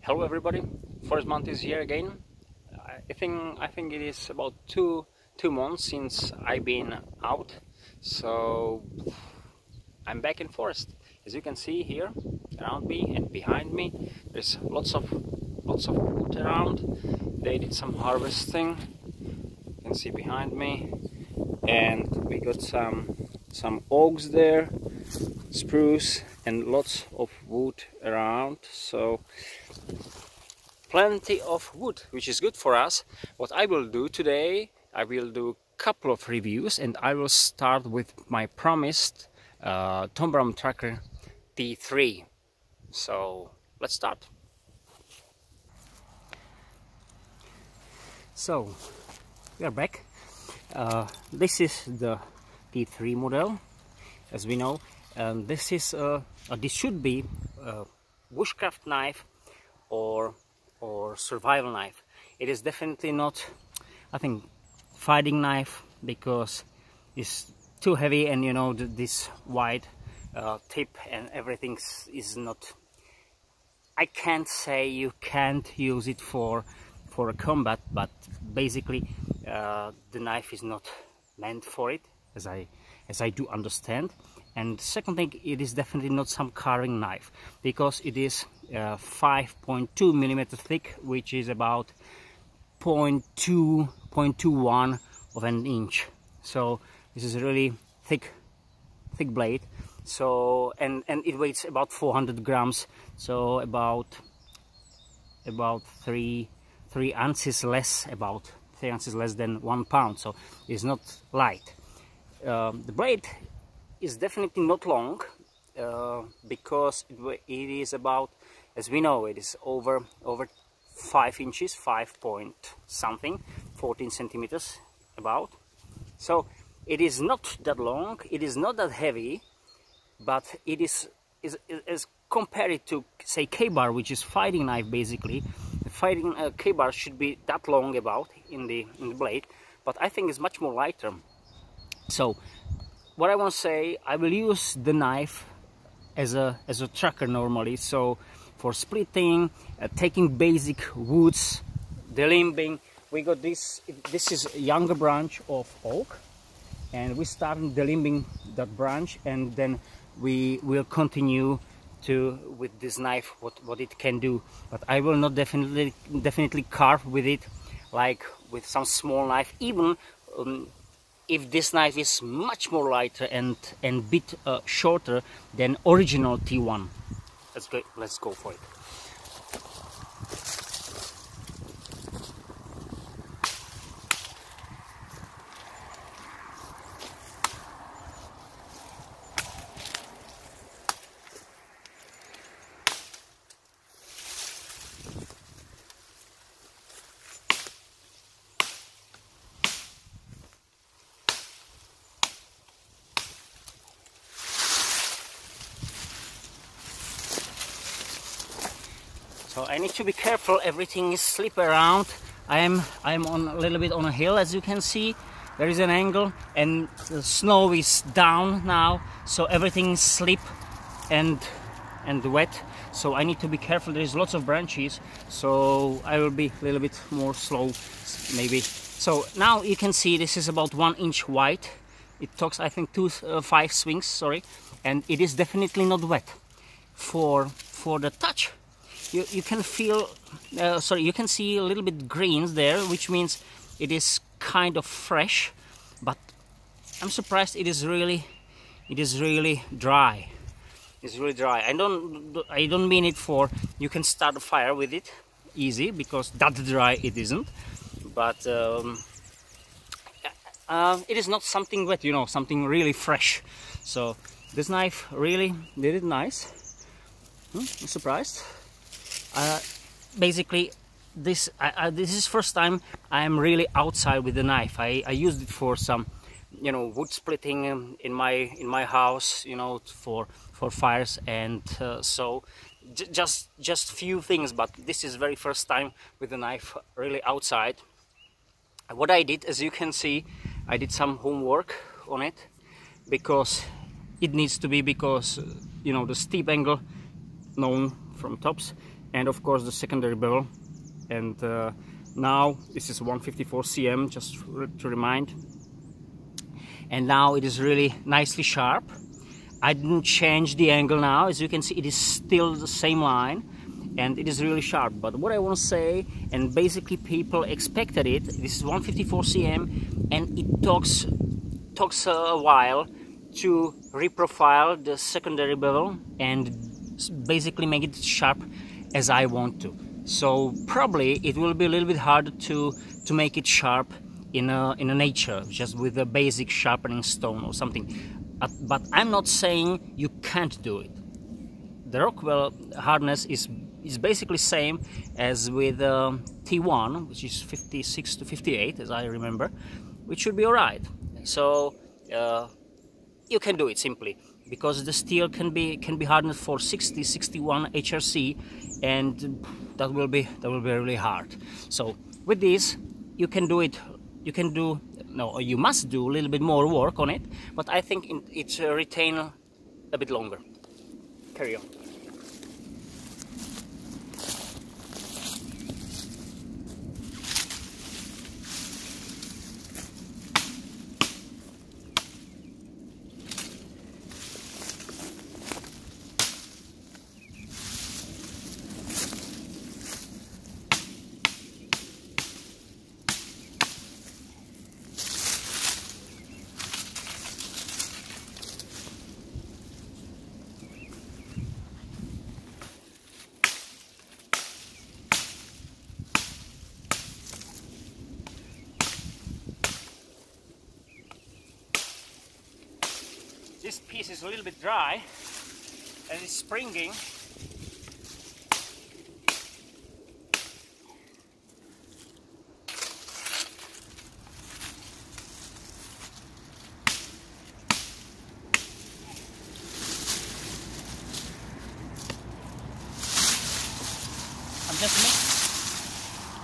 Hello everybody, Forest Month is here again. I think it is about two months since I've been out, so I'm back in forest. As you can see here around me and behind me, there's lots of wood around. They did some harvesting. You can see behind me, and we got some oaks there, spruce, and lots of wood around. So plenty of wood, which is good for us. What I will do today, I will do a couple of reviews, and I will start with my promised Tom Brown Tracker T3. So let's start. So we are back. This is the T3 model, as we know, and this should be a bushcraft knife or survival knife. It is definitely not, I think, fighting knife, because it's too heavy, and you know, this wide tip and everything is not. I can't say you can't use it for a combat, but basically the knife is not meant for it, as I do understand. And second thing, it is definitely not some carving knife, because it is 5.2 millimeter thick, which is about 0.21 of an inch. So this is a really thick blade. So and it weighs about 400 grams, so about 3 ounces less, about 3 ounces less than 1 pound. So it's not light. The blade is definitely not long, because it is about, as we know, it is over 5 inches, 5 point something, 14 centimeters about. So it is not that long, it is not that heavy, but it is compared to, say, K-bar, which is fighting knife. Basically the fighting K-bar should be that long about in the blade, but I think it's much more lighter. So what I want to say, I will use the knife as a tracker normally. So for splitting, taking basic woods, delimbing, we got this is a younger branch of oak, and we started delimbing that branch, and then we will continue with this knife what it can do. But I will not definitely carve with it like with some small knife, even if this knife is much more lighter and bit shorter than original T1. Let's go for it. So I need to be careful, everything is slip around. I'm on a little bit on a hill, as you can see. There is an angle, and the snow is down now, so everything is slip and wet. So I need to be careful. There is lots of branches, so I will be a little bit more slow maybe. So now you can see this is about 1 inch wide. It talks, I think, 5 swings, sorry, and it is definitely not wet. For the touch, you can feel, you can see a little bit greens there, which means it is kind of fresh. But I'm surprised it is really dry. It's really dry. I don't mean it for you can start a fire with it easy, because that dry it isn't. But it is not something wet, you know, something really fresh. So this knife really did it nice. I'm surprised. Basically this is first time I am really outside with the knife. I used it for some, you know, wood splitting in my house, you know, for fires, and so just few things, but this is very first time with the knife really outside. What I did, as you can see, I did some homework on it, because it needs to be, because you know, the steep angle known from tops and of course the secondary bevel. And now this is 154 cm, just to remind, and now it is really nicely sharp. I didn't change the angle now. As you can see, it is still the same line and it is really sharp. But what I want to say, and basically people expected it, this is 154 cm and it takes a while to reprofile the secondary bevel and basically make it sharp as I want to. So probably it will be a little bit harder to make it sharp in a nature, just with a basic sharpening stone or something. But I'm not saying you can't do it. The Rockwell hardness is basically same as with T1, which is 56 to 58, as I remember, which should be alright. So you can do it simply, because the steel can be hardened for 60, 61 HRC, and that will be really hard. So with this, you can do it. You must do a little bit more work on it, but I think it's retain a bit longer. Carry on. This piece is a little bit dry and it's springing.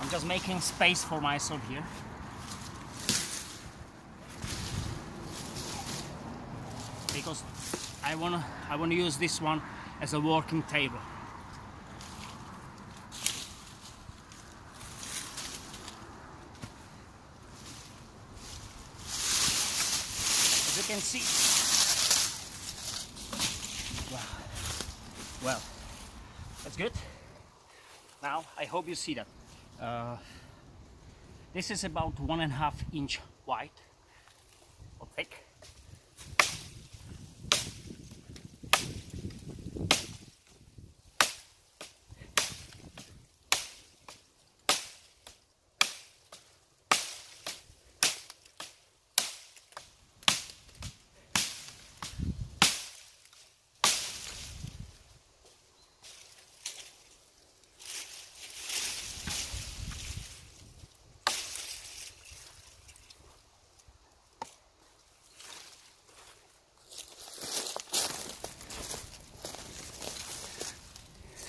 I'm just making space for myself here. Because I wanna use this one as a working table. As you can see, well, that's good. Now I hope you see that. This is about 1.5 inch wide or thick.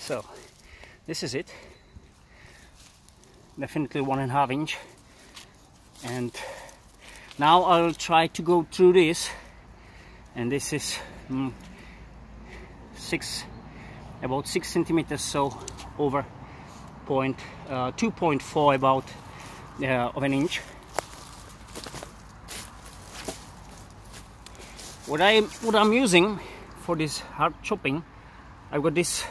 So this is it, definitely 1.5 inch, and now I'll try to go through this, and this is about 6 centimeters, so over 2.4 about of an inch. What I'm using for this hard chopping, I've got this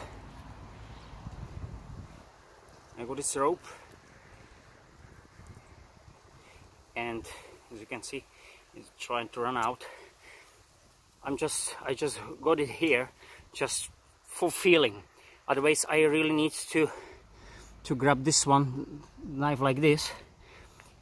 rope, and as you can see, it's trying to run out. I just got it here just for feeling. Otherwise, I really need to grab this one knife like this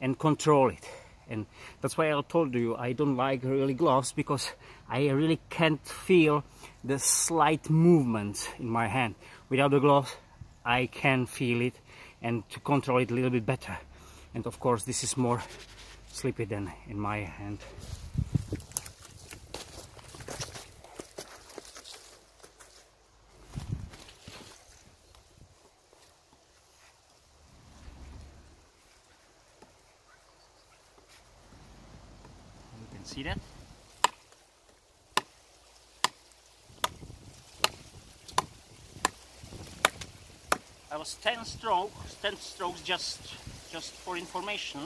and control it. And that's why I told you I don't like really gloves, because I really can't feel the slight movement in my hand. Without the gloves, I can feel it and to control it a little bit better. And of course, this is more slippery than in my hand. You can see that. That was 10 strokes just for information.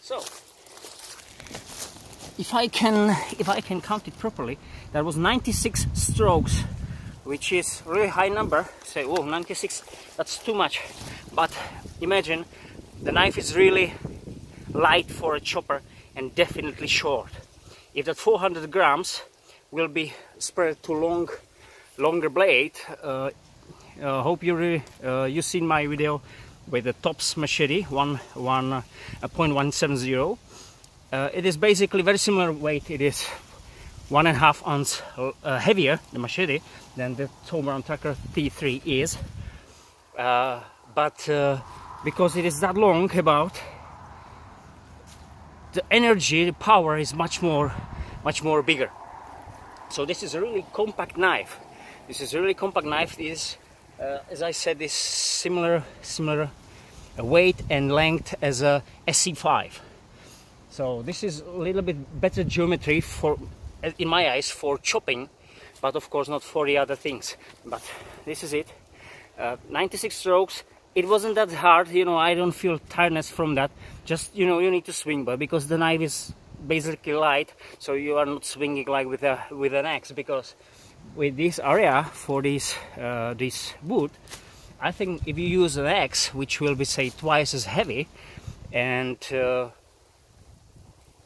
So, if I can count it properly, that was 96 strokes, which is really high number. Say, oh, 96, that's too much. But imagine, the knife is really light for a chopper and definitely short. If that 400 grams will be spread to longer blade, hope you seen my video with the Tops machete 1.170. It is basically very similar weight. It is 1.5 ounce heavier, the machete, than the Tom Brown Tucker T3 is. But because it is that long, about the energy, the power is much more bigger. So this is a really compact knife. This is a really compact knife. Is as I said, is similar weight and length as a SC5. So this is a little bit better geometry for, in my eyes, for chopping, but of course not for the other things. But this is it. 96 strokes. It wasn't that hard, you know. I don't feel tiredness from that. Just, you know, you need to swing, but because the knife is basically light, so you are not swinging like with an axe. Because with this area for this wood, I think if you use an axe, which will be, say, twice as heavy, and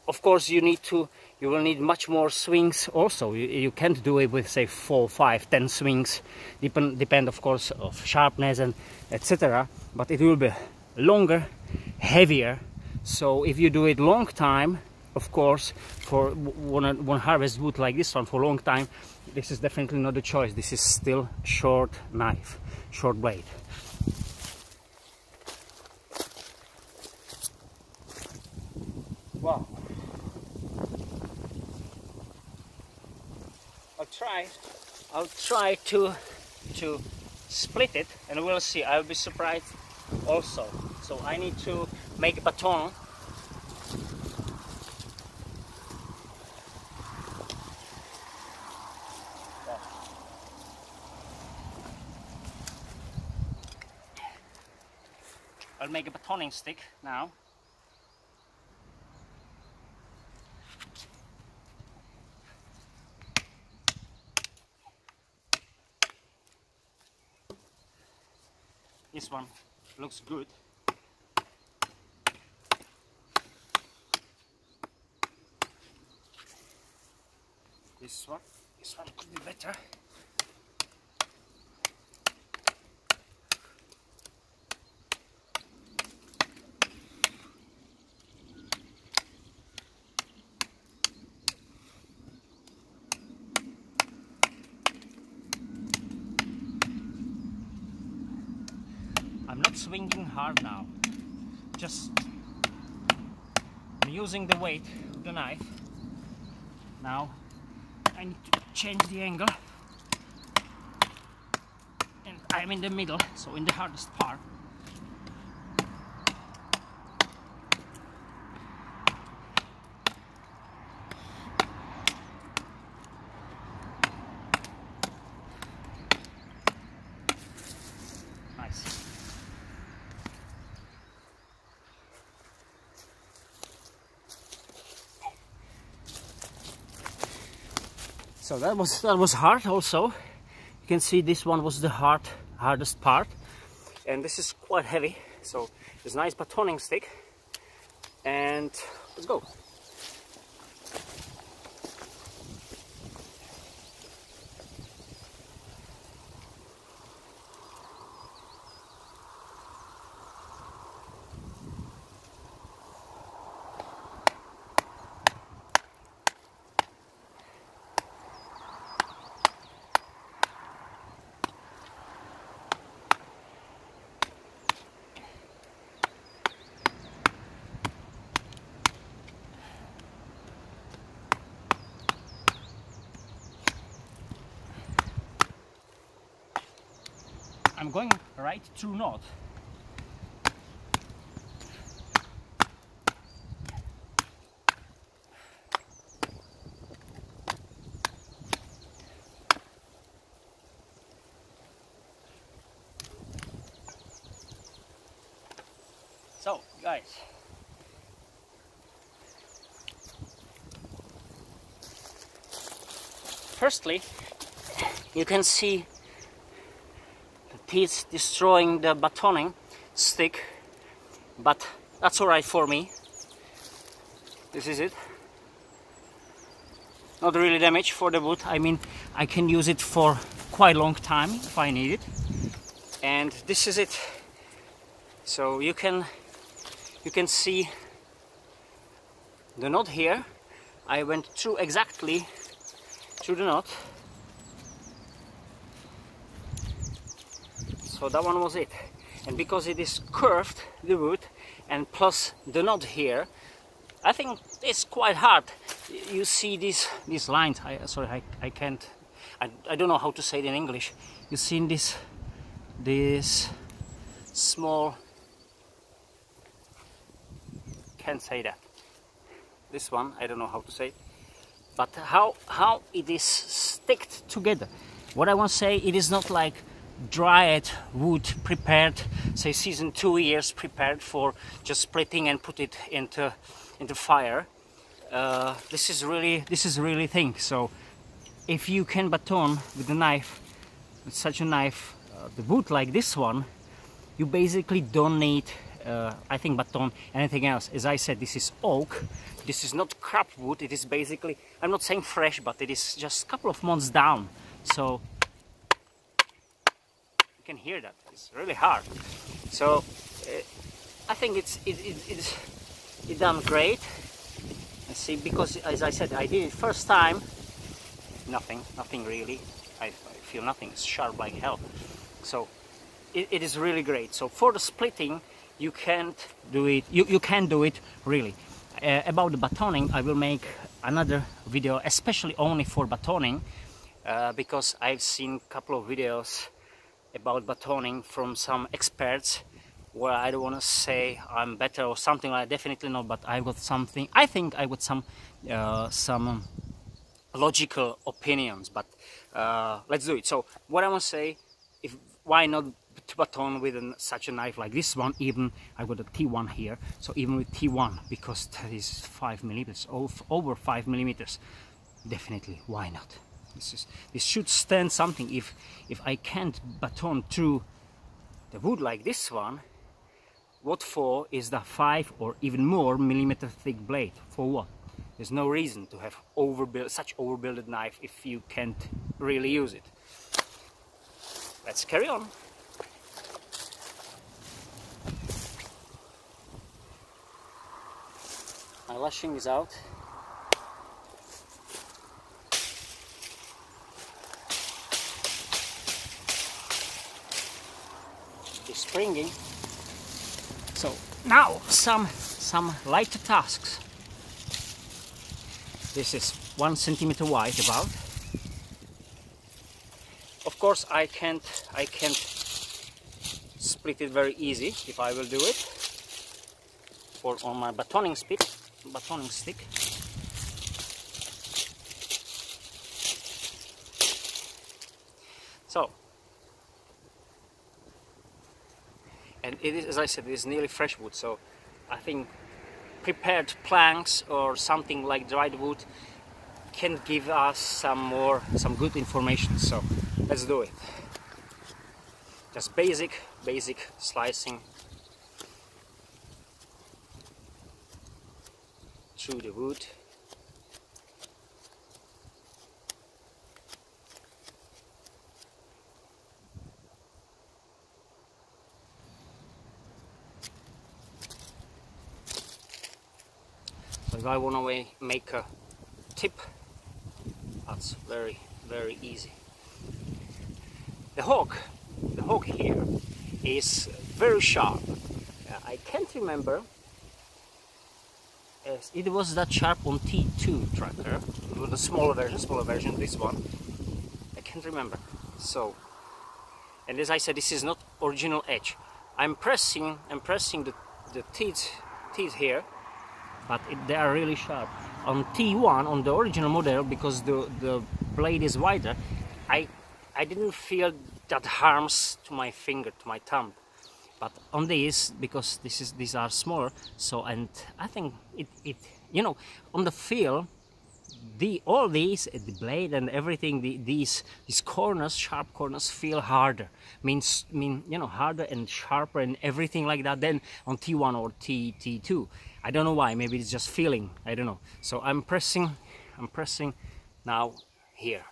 of course you will need much more swings also. You can't do it with, say, 4, 5, 10 swings, depend of course of sharpness and etc. But it will be longer, heavier. So if you do it long time, of course, for one harvest wood like this one for a long time, this is definitely not a choice. This is still short knife, short blade. Wow. I'll try to split it, and we'll see. I'll be surprised also. So I need to make a baton. I'll make a batoning stick now. This one looks good. This one could be better. I'm not swinging hard now, just I'm using the weight of the knife. Now I need to change the angle, and I'm in the middle, so in the hardest part. Nice. So that was hard also. You can see this one was the hardest part, and this is quite heavy, so this nice batoning stick, and let's go. I'm going right through knot. So, guys, firstly, you can see the teeth destroying the batoning stick, but that's alright for me. This is it. Not really damage for the wood. I mean, I can use it for quite a long time if I need it. And this is it. So you can see the knot here. I went through exactly through the knot. So that one was it. And because it is curved, the wood, and plus the knot here, I think it's quite hard. You see these lines. I can't. I don't know how to say it in English. You see this small. Can't say that. This one, I don't know how to say it. But how it is sticked together. What I want to say, it is not like dried wood prepared, say season 2 years prepared for just splitting and put it into fire. This is really thing. So if you can baton with a knife, with such a knife, the wood like this one, you basically don't need I think baton anything else. As I said, this is oak. This is not crab wood. It is basically, I'm not saying fresh, but it is just a couple of months down. So you can hear that. It's really hard. So I think it's done great. Let's see, because as I said, I did it first time. Nothing really. I feel nothing. It's sharp like hell. So it is really great. So for the splitting, you can't do it. You can do it really. About the batoning, I will make another video, especially only for batoning, because I've seen a couple of videos about batoning from some experts, where I don't want to say I'm better or something like that. Definitely not. But I got something. I think I got some logical opinions. But let's do it. So what I want to say, why not to baton with such a knife like this one? Even I got a T1 here, so even with T1, because that is 5 millimeters, over 5 millimeters, definitely why not? This should stand something. If I can't baton through the wood like this one, what for is the 5 or even more millimeter thick blade? For what? There's no reason to have such overbuilded knife if you can't really use it. Let's carry on. My lashing is out. It's springing. So now some lighter tasks. This is 1 centimeter wide about. Of course, I can't split it very easy if I will do it. For on my batoning stick. So, and it is, as I said, it is nearly fresh wood. So, I think prepared planks or something like dried wood can give us some good information. So, let's do it. Just basic slicing. through the wood. So if I want to make a tip, that's very, very easy. The hook here is very sharp. I can't remember if it was that sharp on T2 tracker, with a smaller version, this one. I can't remember. So, and as I said, this is not original edge. I'm pressing the teeth here, but they are really sharp. On T1, on the original model, because the blade is wider, I didn't feel that harms to my finger, to my thumb. But on these, because these are smaller, so, and I think it you know, on the feel, all these, the blade and everything, these corners, sharp corners, feel harder. Mean, you know, harder and sharper and everything like that than on T1 or T2. I don't know why. Maybe it's just feeling. I don't know. So I'm pressing now here.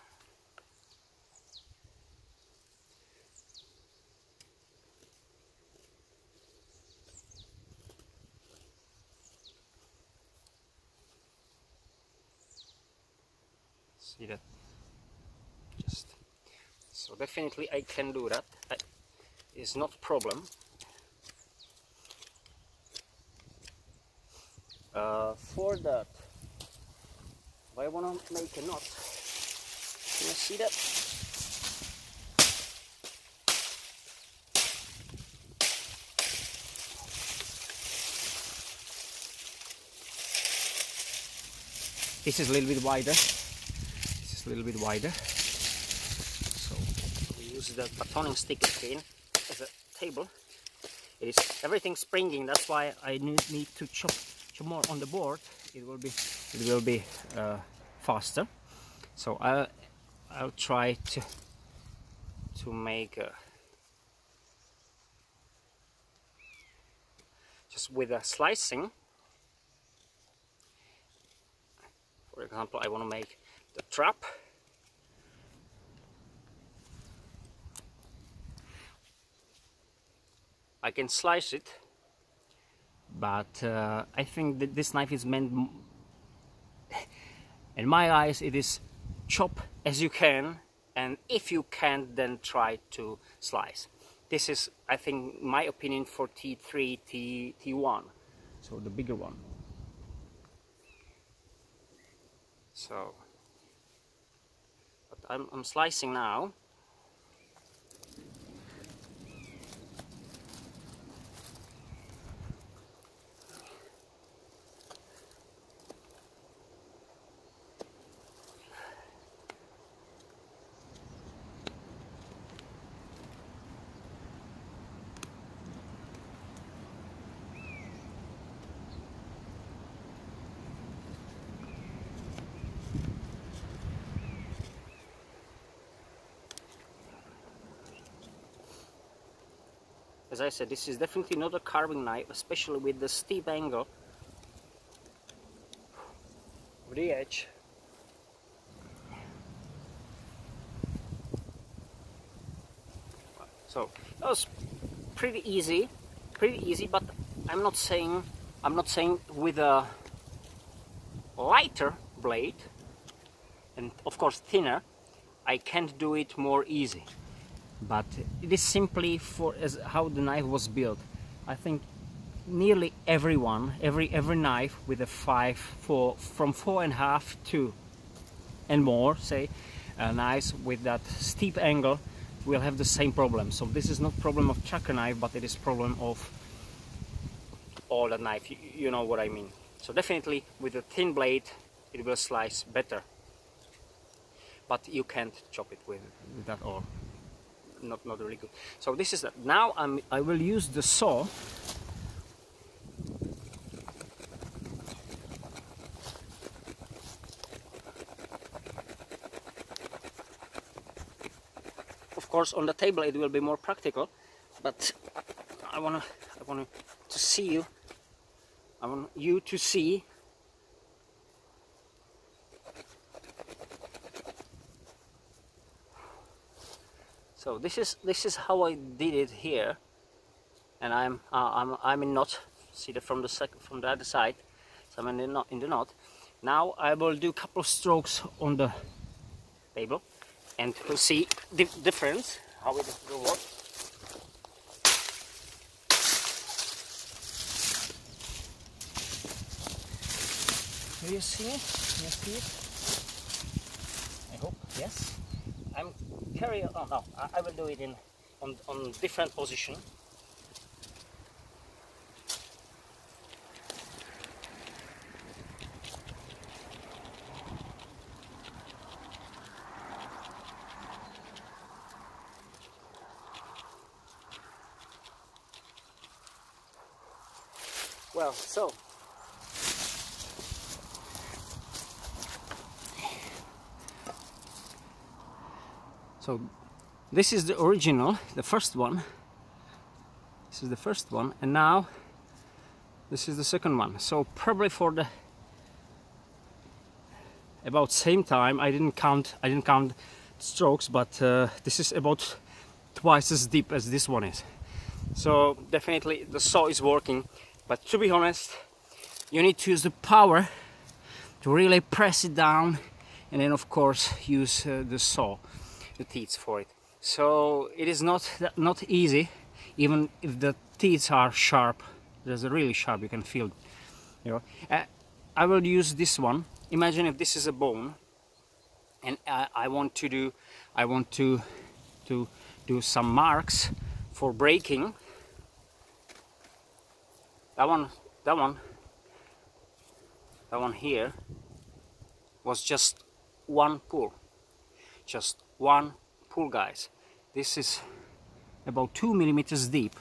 See that? Just so definitely I can do that. It's not a problem. For that, if I want to make a knot, can you see that? This is a little bit wider. A little bit wider, so we use the batoning stick again as a table. It is everything springing. That's why I need to chop more on the board. It will be faster. So I'll try to make just with a slicing. For example, I want to make the trap. I can slice it, but I think that this knife is meant, in my eyes, it is chop as you can, and if you can't, then try to slice. This is, I think, my opinion for T3, T1, so the bigger one. So, but I'm slicing now. As I said, this is definitely not a carving knife, especially with the steep angle of the edge. So that was pretty easy, but I'm not saying with a lighter blade and of course thinner I can't do it more easy. But it is simply for as how the knife was built. I think nearly everyone, every knife with a from 4.5 to and more, say, knives with that steep angle will have the same problem. So this is not problem of tracker knife, but it is problem of all the knife. You know what I mean. So definitely with a thin blade, it will slice better. But you can't chop it with that or. Not really good. So this is that. Now I will use the saw. Of course, on the table it will be more practical, but I want to see you. I want you to see So this is how I did it here, and I'm in knot. See that from the other side. So I'm in the knot. Now I will do a couple of strokes on the table, and we'll see the difference how it will work. Do you see it? You see it? I hope yes. I'm carrying. Oh no, I will do it on different position. Well, so this is the original, the first one. This is the first one, and now this is the second one. So probably for the about same time. I didn't count strokes, but this is about twice as deep as this one is. So definitely the saw is working, but to be honest, you need to use the power to really press it down, and then of course use the saw, the teeth for it. So it is not easy, even if the teeth are sharp. There's a really sharp, you can feel, you know. I will use this one. Imagine if this is a bone, and I want to do some marks for breaking. That one here was just one pull, guys. This is about 2 millimeters deep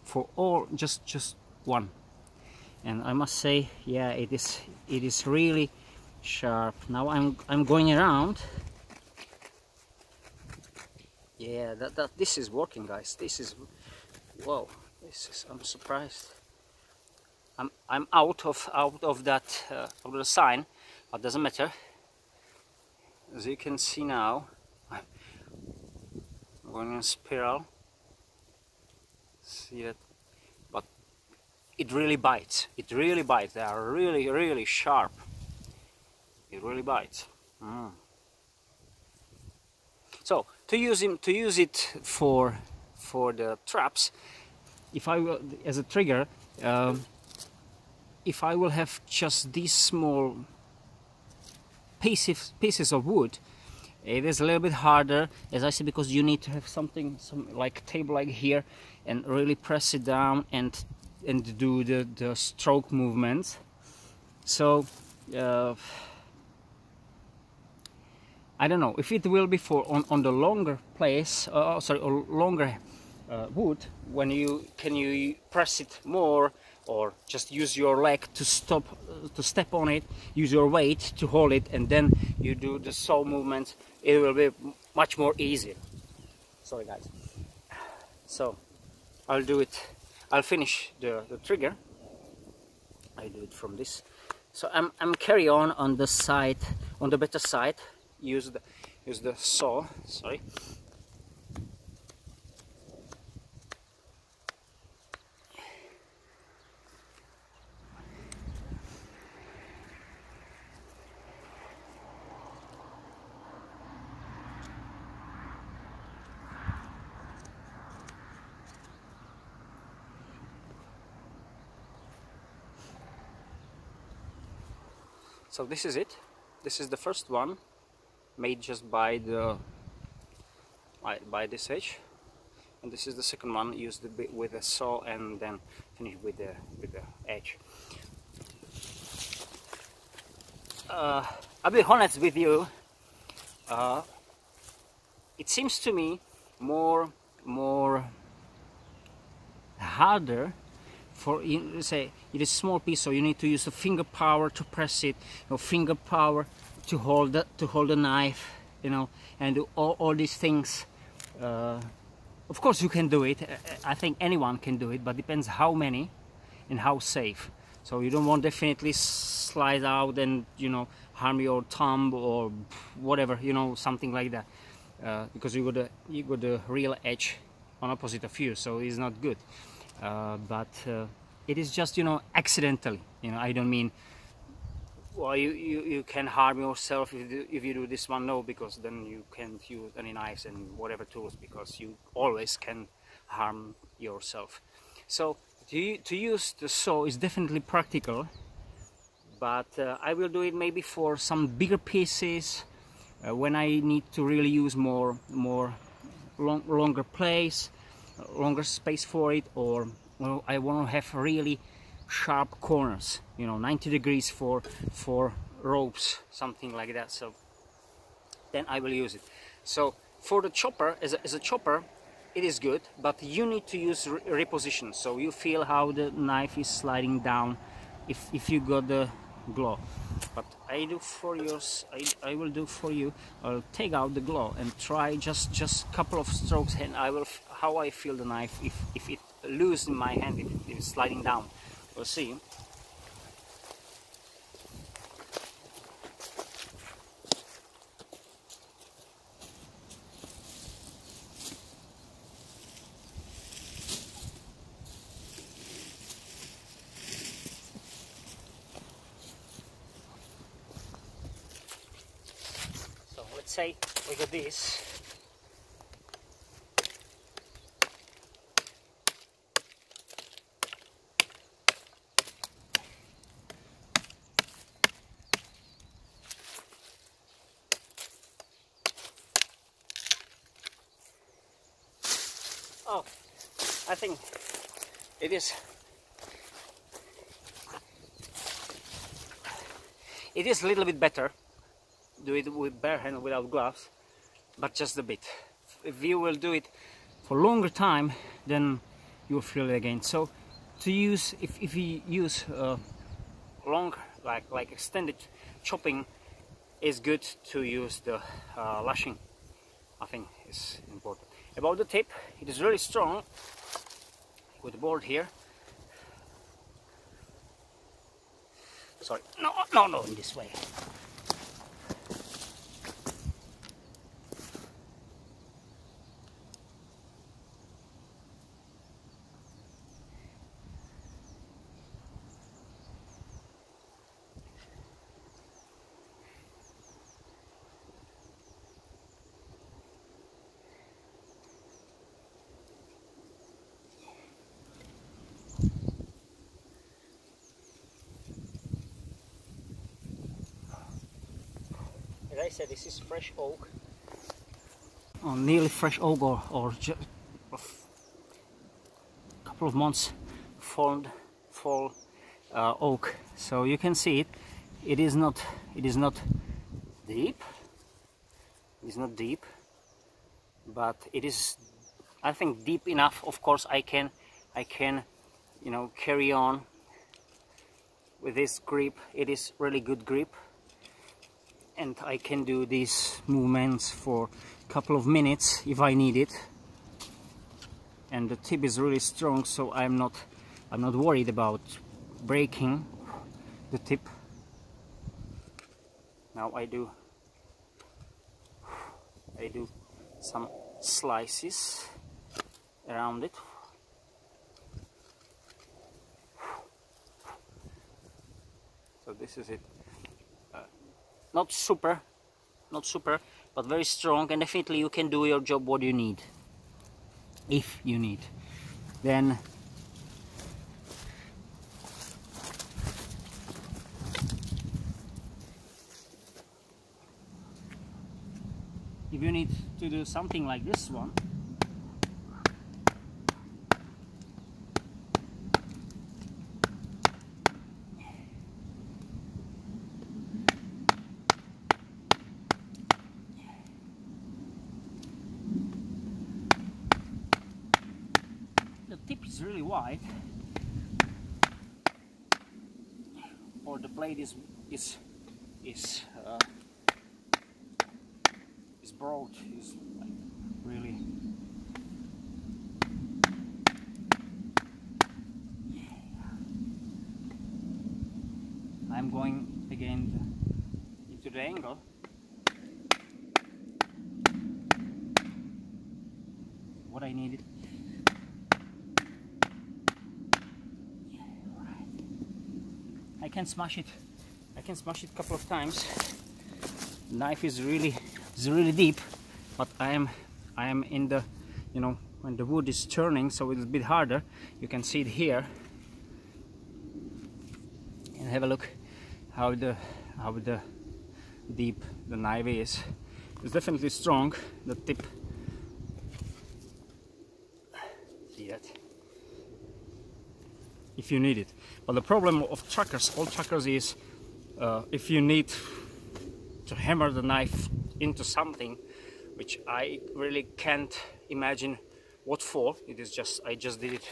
for all, just one. And I must say, yeah, it is really sharp. Now I'm going around. Yeah, this is working, guys. This is, whoa, I'm surprised. I'm out of that of the sign, but doesn't matter. As you can see now, I'm going in a spiral. See that? But it really bites. It really bites. They are really sharp. It really bites. So to use it for the traps, if I will, as a trigger, if I will have just these small pieces of wood, it is a little bit harder, as I said, because you need to have some like table like here, and really press it down and do the stroke movements. So I don't know if it will be for on the longer place, or longer wood, when you press it more, or just use your leg to step on it, use your weight to hold it, and then you do the saw movement. It will be much more easier. Sorry guys. So I'll finish the trigger. I do it from this. So I'm carry on the side, on the better side. Use the saw. Sorry. So this is it. This is the first one, made just by this edge, and this is the second one, used with a saw and then finished with the edge. I'll be honest with you. It seems to me more harder. For, say, it is a small piece, so you need to use the finger power to press it, finger power to hold the knife, and do all these things. Of course, you can do it. I think anyone can do it, but depends how many and how safe. So you don't want definitely slide out and harm your thumb or whatever, something like that. because you got a real edge on opposite of you, so it's not good. But it is just, you know, accidentally, you know. I don't mean, well, you can harm yourself if you do this one. No, because then you can't use any knives and whatever tools, because you always can harm yourself. So to use the saw is definitely practical, but I will do it maybe for some bigger pieces, when I need to really use longer place, longer space for it, or well, I want to have really sharp corners, you know, 90 degrees for ropes, something like that. So then I will use it. So for the chopper, as a chopper, it is good, but you need to use reposition, so you feel how the knife is sliding down if you got the glove. But I do for yours, I will do for you. I'll take out the glove and try just a couple of strokes, and I will how I feel the knife if it loose in my hand, if it's sliding down. We'll see. So let's say we got this. Oh, I think it is a little bit better. Do it with bare hand without gloves, but just a bit. If you will do it for longer time, then you will feel it again. So to use, if you use long, like extended chopping, is good to use the lashing. I think is important. About the tip, it is really strong with the board here. Sorry, no, in this way. As I said, this is fresh oak, or nearly fresh oak, or just a couple of months fall oak. So you can see it. It is not deep. It's not deep, but it is, I think, deep enough. Of course, I can, you know, carry on with this grip. It is really good grip. And I can do these movements for a couple of minutes if I need it. And the tip is really strong, so I'm not worried about breaking the tip. Now I do some slices around it. So this is it. Not super, but very strong, and definitely you can do your job what you need, if you need. Then if you need to do something like this one, tip is really wide, or the blade is broad, is like really. I'm going again into the angle. what I needed. I can smash it. I can smash it a couple of times. The knife is really deep, but I am in the, you know, when the wood is turning, so it's a bit harder. You can see it here, and have a look how the deep the knife is. It's definitely strong. The tip. See that? If you need it. But the problem of trackers, all trackers, is if you need to hammer the knife into something, which I really can't imagine what for. It is just, I just did it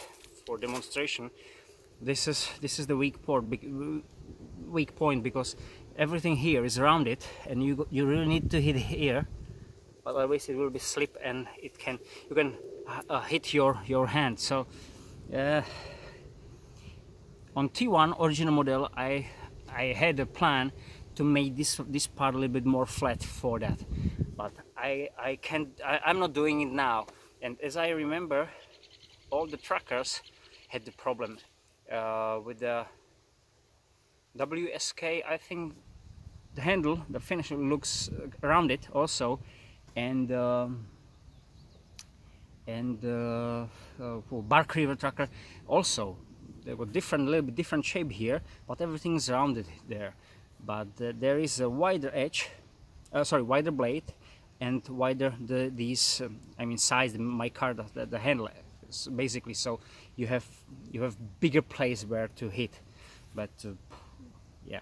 for demonstration. This is the weak point, because everything here is around it, and you really need to hit here. But otherwise it will be slip, and you can hit your hand. So on T1 original model, I had a plan to make this part a little bit more flat for that, but I'm not doing it now. And as I remember, all the trackers had the problem with the WSK. I think the handle, the finish looks around it also, and for Bark River tracker also. They were different, a little bit different shape here, but everything's rounded there. But there is a wider edge, wider blade, and wider these I mean size, my card, the handle, basically. So you have bigger place where to hit. But yeah,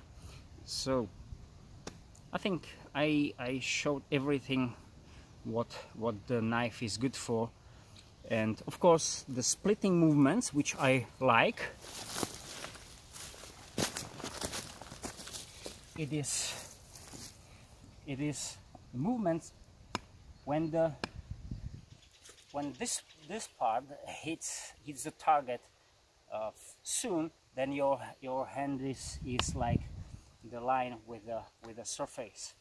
so I think I showed everything what the knife is good for. And of course the splitting movements, which I like. It is movements when this part hits the target soon, then your hand is like the line with the surface.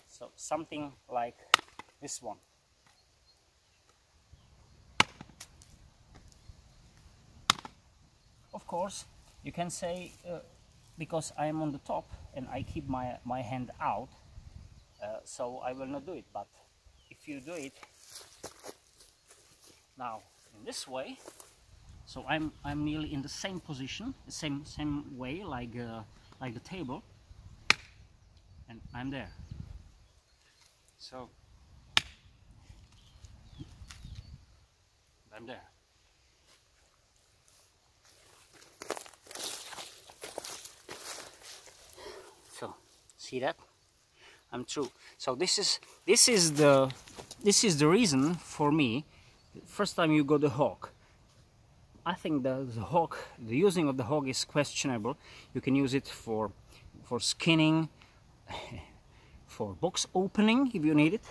So something like this one. Of course, you can say, because I am on the top and I keep my hand out, so I will not do it. But if you do it now in this way, so I'm nearly in the same position, the same way like the table, and I'm there. So I'm there. So see that? I'm through. So this is the reason for me. First time you got the hawk, I think the hawk, the using of the hawk is questionable. You can use it for skinning, for box opening if you need it.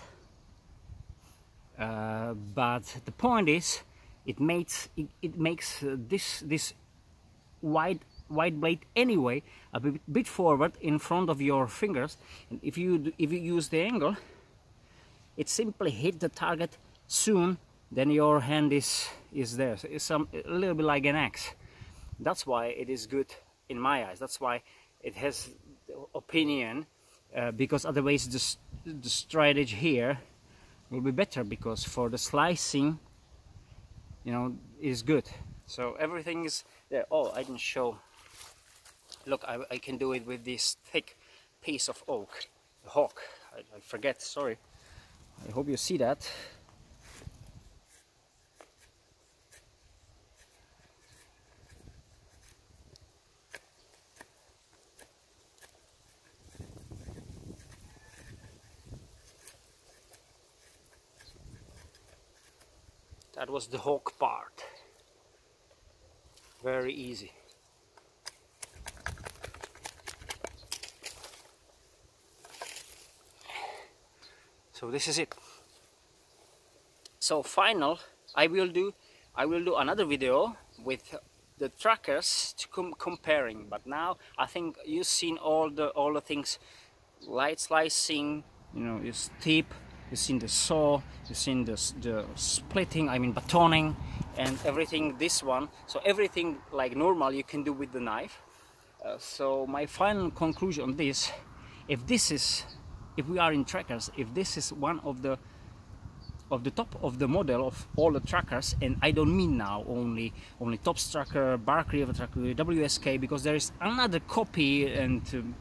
But the point is, it makes this wide blade anyway a bit forward in front of your fingers, and if you use the angle, it simply hit the target soon. Then your hand is there. So it's a little bit like an axe. That's why it is good in my eyes. That's why it has opinion, because otherwise the strategy here will be better, because for the slicing, you know, is good. So everything is there. Oh, I didn't show. Look, I can do it with this thick piece of oak, the hawk. I forget, sorry. I hope you see that. That was the hawk part. Very easy. So this is it. So final, I will do another video with the trackers to comparing. But now I think you've seen all the things, light slicing, you know, you steep, you've seen the saw, you've seen the splitting, I mean batoning and everything. This one, so everything like normal you can do with the knife. So my final conclusion on this, if we are in trackers, if this is one of the top of the model of all the trackers, and I don't mean now only Tops tracker, Bark River tracker, WSK, because there is another copy and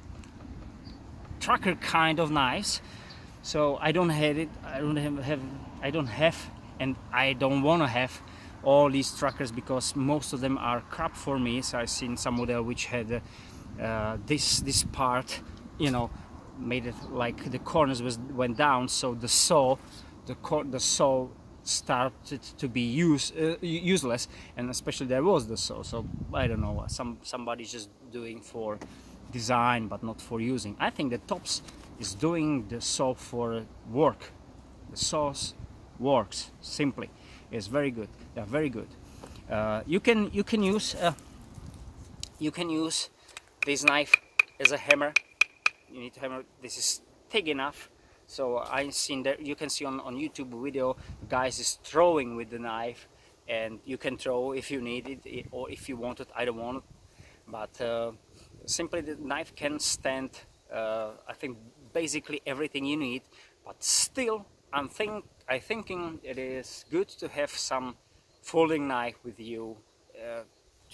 tracker kind of knives. So I don't have it, I don't have and I don't want to have all these trackers, because most of them are crap for me. So I've seen some model which had this part, you know, made it like the corners went down, so the saw started to be useless, and especially there was the saw. So I don't know, somebody's just doing for design but not for using. I think the Tops is doing the saw for work. The saws works simply. It's very good. They're very good. You can use this knife as a hammer. You need to hammer. This is thick enough. So I've seen that, you can see on YouTube video, guys is throwing with the knife, and you can throw if you need it or if you want it. I don't want it, but simply the knife can stand I think basically everything you need. But still I'm thinking it is good to have some folding knife with you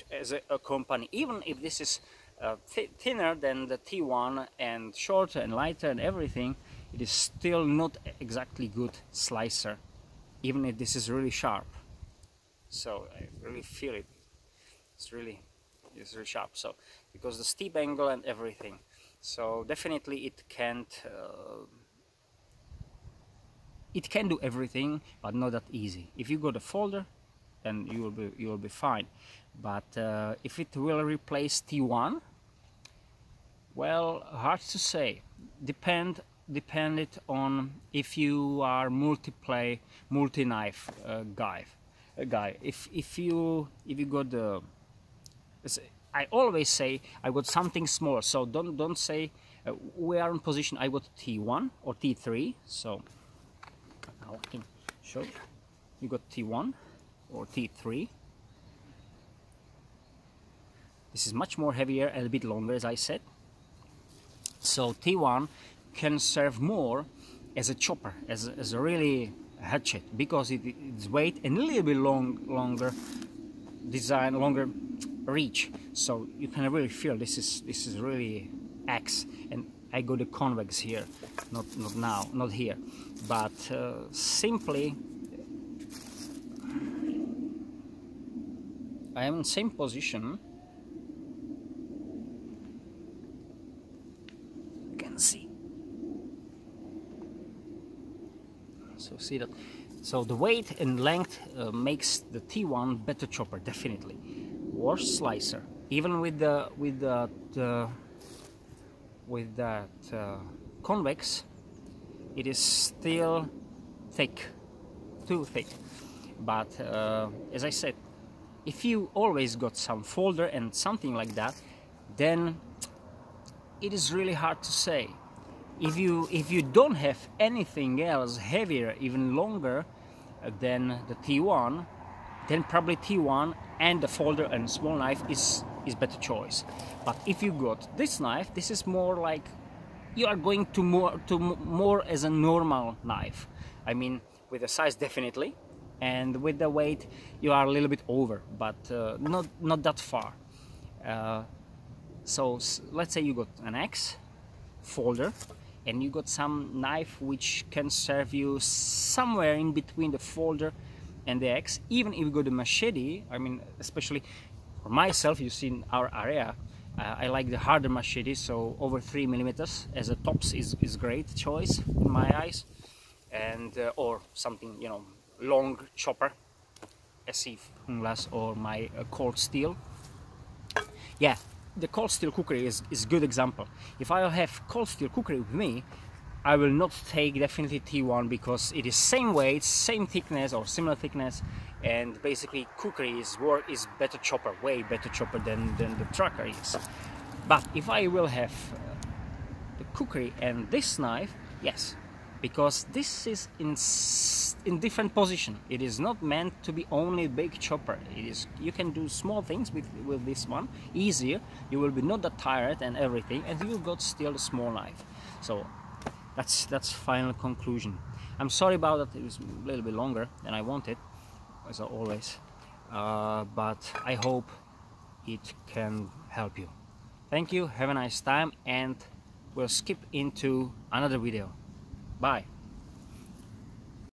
as a company, even if this is thinner than the T1 and shorter and lighter and everything. It is still not exactly good slicer, even if this is really sharp. So I really feel it. It's really sharp. So because the steep angle and everything. So definitely it can do everything, but not that easy. If you got a folder, then you will be fine. But if it will replace T1, well, hard to say. Depended on if you are multi-knife guy. If you got the, I always say I got something small. So don't say we are in position. I got T1 or T3. So now I can show you got T1 or T3. This is much more heavier and a bit longer, as I said. So T1 can serve more as a chopper, as a really hatchet, because its weight and a little bit longer design, longer reach. So you can really feel this is really axe. And I got the convex here, not here, but simply I am in the same position. You can see. So see that. So the weight and length makes the T1 better chopper, definitely. Worse slicer, even with that convex, it is still thick, too thick. But as I said, if you always got some folder and something like that, then it is really hard to say. If you don't have anything else heavier, even longer than the T1, then probably T1 and the folder and small knife is better choice. But if you got this knife, this is more like you are going to more as a normal knife. I mean, with the size definitely, and with the weight you are a little bit over, but not that far. So let's say you got an axe, folder, and you got some knife which can serve you somewhere in between the folder and the axe. Even if you got a machete, I mean, especially for myself, you see in our area, I like the harder machete, so over 3 millimeters as a Tops is great choice in my eyes, and or something, you know, long chopper, SC Hunglas or my cold steel. Yeah, the cold steel cookery is good example. If I have cold steel cookery with me, I will not take definitely T1, because it is same weight, same thickness or similar thickness, and basically cookery is better chopper, way better chopper than the tracker is. But if I will have the cookery and this knife, yes, because this is in different position. It is not meant to be only big chopper. It is, you can do small things with this one easier. You will be not that tired and everything, and you got still a small knife. So that's final conclusion. I'm sorry about that. It was a little bit longer than I wanted, as always, but I hope it can help you. Thank you, have a nice time, and we'll skip into another video. Bye.